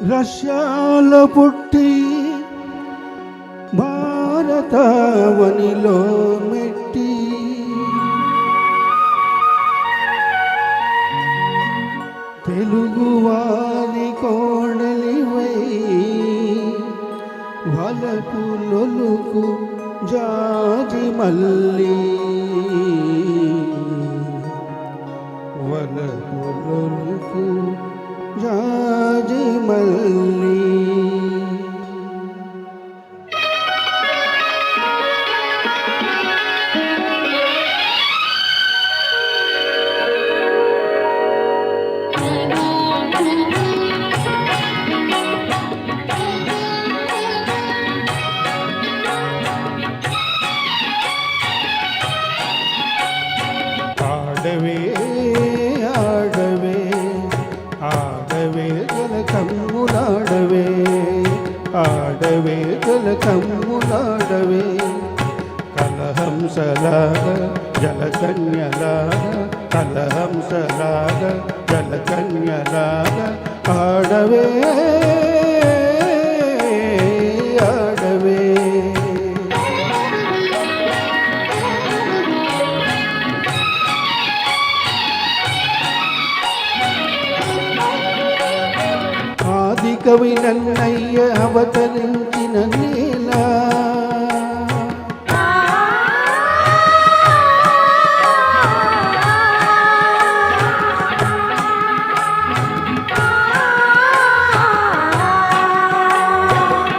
రష్యాలో పుట్టి భారతావనిలో మెట్టి తెలుగువారి కోడలివై వలకు లొలుకు జాజి మల్లి వలకు లొలుకు జాజి మల్లి. ఆడవే ఆడవే ఆడవే జలకమ్ములాడవే ఆడవే జలకమ్ములాడవే కలహంసలాగ జలకన్యలాగ కలహంసలాగ జలకన్యలాగ ఆడవే ఆడవే. కవి నన్నయ్య అవతరించిన నేల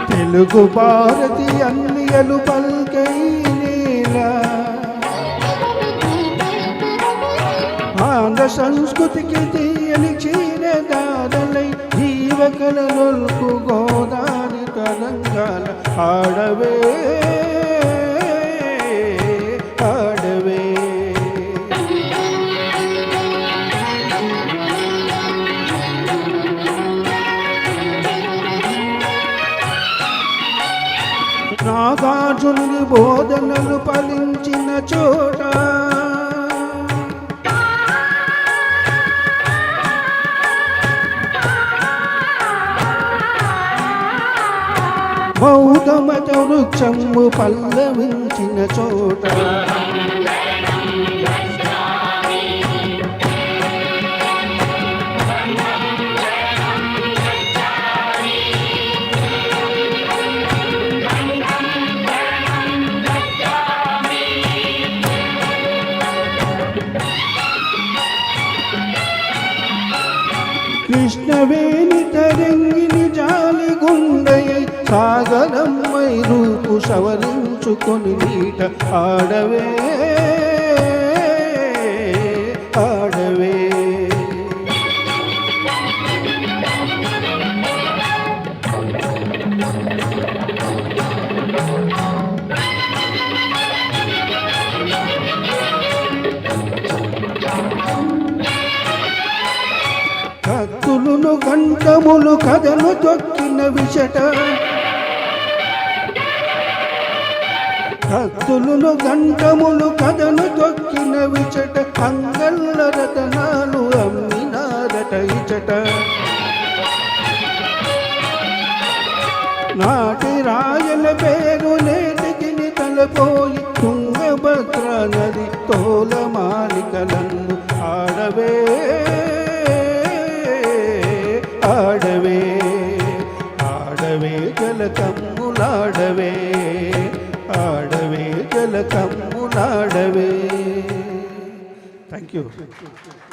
తెలుగు భారతి అన్నియలు పల్కై నేల ఆంధ్ర సంస్కృతికి తీయని చీరదారలై జీవకలొల్కు గోదారి తెలంగాణ ఆడవే ఆడవే. నాగార్జునుని బోధనలు ఫలించిన చోట బౌద్ధమత వృక్షము పల్లవించిన చోట కృష్ణవేణి తరంగిని జాలి గుండెయై సాగరమ్మై రూపు సవరించుకొని నీట ఆడవే ఆడవే. కత్తులును గంటములు కథను తొక్కిన విషట కత్తులును గంటములు కథను తొక్కిన విచట అంగళ్ళ రతనాలు అమ్మినారట ఇచట నాటి రాయల పేరు నేటికి తలపోయి తుంగభద్ర నది తోలమాలికలను ఆడవే ఆడవే ఆడవే జలకమ్ములాడవే ఆడవే జలకమ్ములాడవే. Thank you.